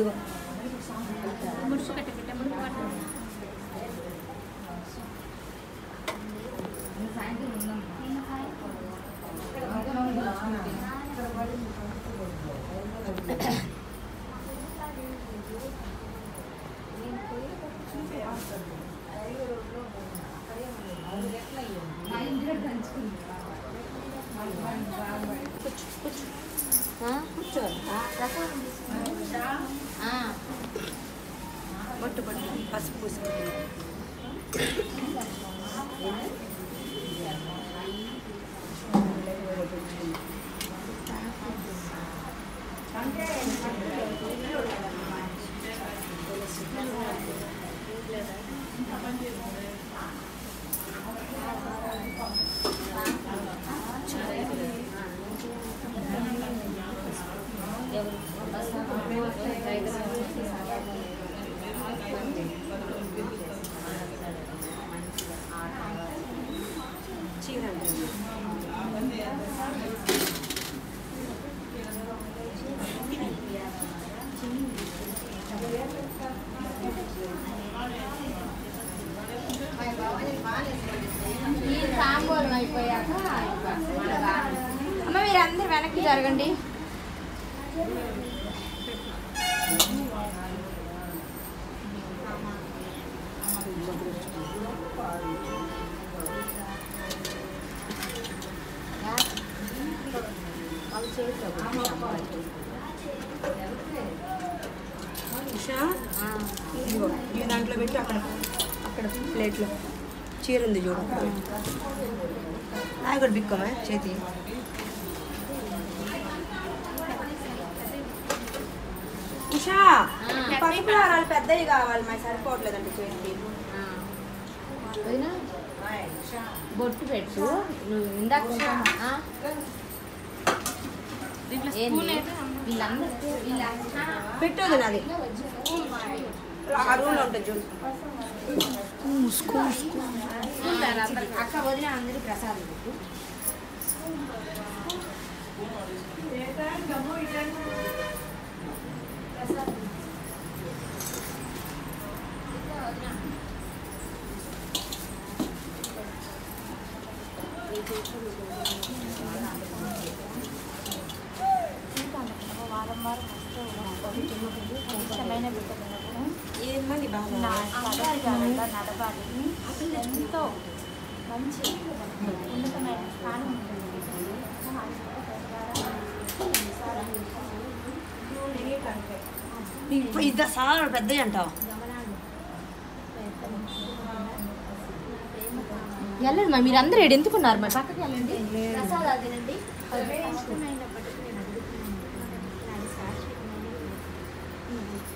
అదిగో ముడుచు కట్టబెట్ట ముడుపు కట్ట సాయంత్రం ఉందాం బొట్టు బొట్టు పసుపు పూసుకుంటున్నాం తాంబూలం అయిపోయాక అమ్మ మీరందరూ వెనక్కి జరగండి. ఈ దాంట్లో పెట్టి అక్కడ అక్కడ ప్లేట్లో చీర ఉంది చూడు నాకు కూడా బిక్కమా చేతి ఉషా పసుపు దారాలు పెద్దవి కావాలి మరి సరిపోవట్లేదండి చేతికి బొట్టు పెట్టు నువ్వు ఇందాక పెట్టదు నాది ఆ రూమ్లో ఉంటుంది చూడు అక్క వదిన అందరూ ప్రసాదం పెట్టు. వారం వారం ఏమండి బాగా నడవాలి ఎంతో మంచి ఉన్నతమైన స్థానం ఇప్పుడు ఇద్దరు సార్ పెద్దవి అంటావు వెళ్ళండి మరి మీరు అందరూ ఎందుకున్నారు మరి పక్కకి వెళ్ళండి. ప్రసాదాలు తినండి. ఇష్టమైనప్పటికీ నేను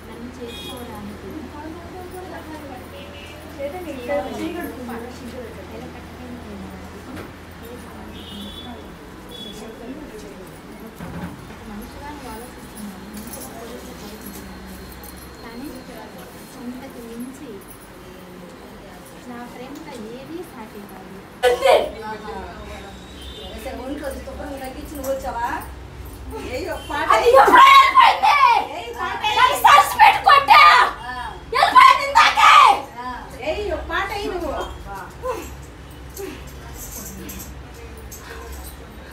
నన్ను చేసుకోవడానికి కానీ అంతకు మించి నా ప్రేమలో ఏది సాటి కాదు. ఒంట్లో తగ్గించి నువ్వు వచ్చావా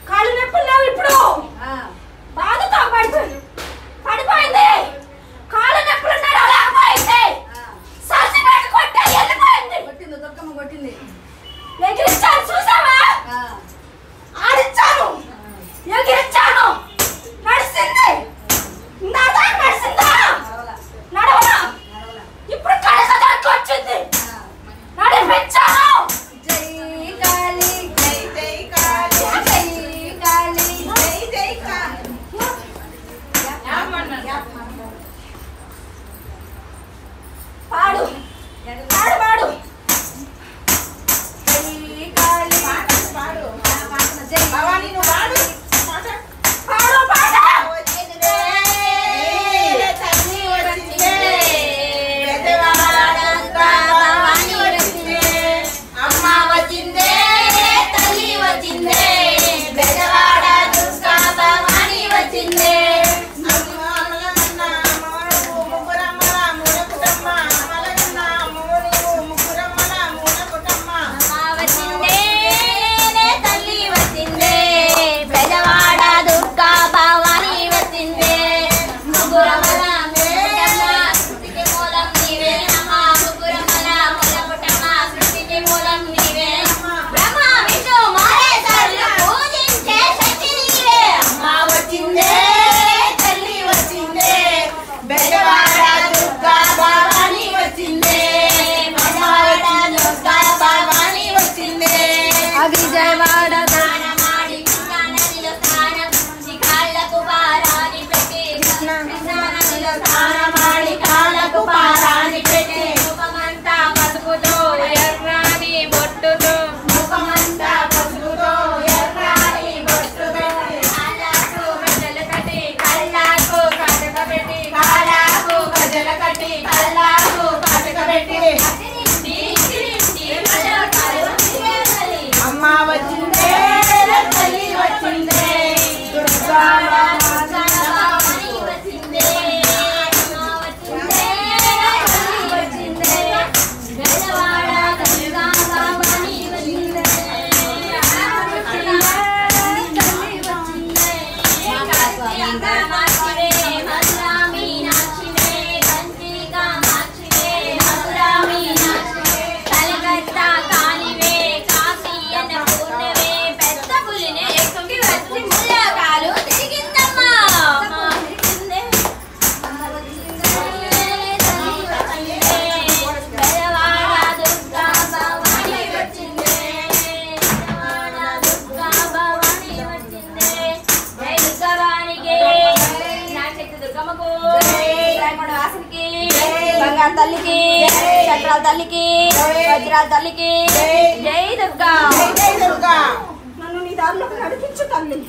కాళ్ళు నొప్పులు లేవు ఇప్పుడు బాగా తాగబడిపోయింది పడిపోయింది కాళ్ళు నొప్పులు కొట్టింది దుర్గమ్మ కొట్టింది ఎగిరిచ్చాను చూసావా ఆడిచ్చాను ఎగిరిచ్చాను నడిచింది వజ్రాల తల్లికి వజ్రాల తల్లికి జై దుర్గా. నన్ను నీ దారిలోకి నడిపించు తల్లి.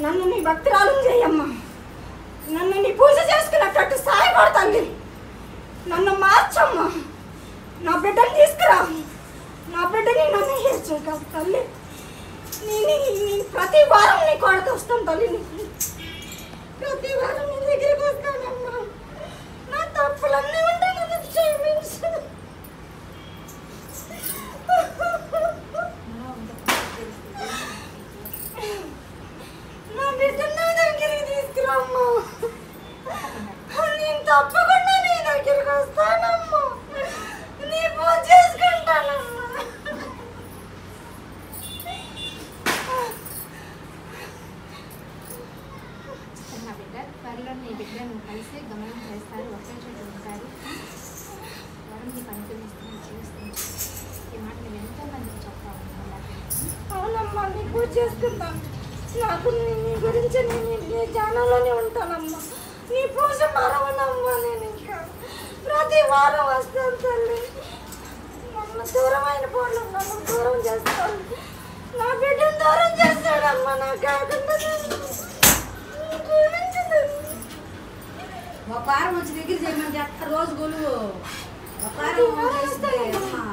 నన్ను నీ భక్తురాలు చేయమ్మా. నన్ను నీ పూజ చేసుకున్నట్టు సాయపడు తల్లి. నన్ను మార్చమ్మా. నా బిడ్డని తీసుకురా. నా బిడ్డని నన్ను హెచ్చు తల్లి. నీ ప్రతి వారం నీ కొడుకు వస్తాను తల్లి. ప్రతి వారం నీ దగ్గరికి వస్తానమ్మా. నా తప్పులన్నీ ఉంటే నన్ను క్షమించు. నా బిడ్డని నా దగ్గరికి తీసుకురామ్మా. నేను తప్పకుండా నీ దగ్గరికి వస్తానమ్మా. నీ పూజ చేసుకుంటానమ్మా. నా బిడ్డ త్వరలో నీ బిడ్డను కలిసి గమనం చేస్తారు, ఒకే చోట ఉంటారు. వరం నీకు అనుగ్రహిస్తున్నా చూస్తాను. ఈ మాట నేను ఎంతో మందికి చెప్పాలి. అవునమ్మా, నీ పూజ చేసుకుంటాను. నాకు నీ గురించి నేను నీ ధ్యానంలోనే ఉంటానమ్మా. నీ పూజ మరవనమ్మా. నేను ఇంకా ప్రతి వారం వస్తాను తల్లి. నన్ను దూరమైన పోలు నన్ను దూరం చేస్తాను. నా బిడ్డను దూరం చేస్తాడమ్మా. నాకు కాకుండా ఒక వారం వచ్చి దగ్గర చేయమని చెప్తా. రోజు గొలువు ఒక వారం చేస్తే అమ్మా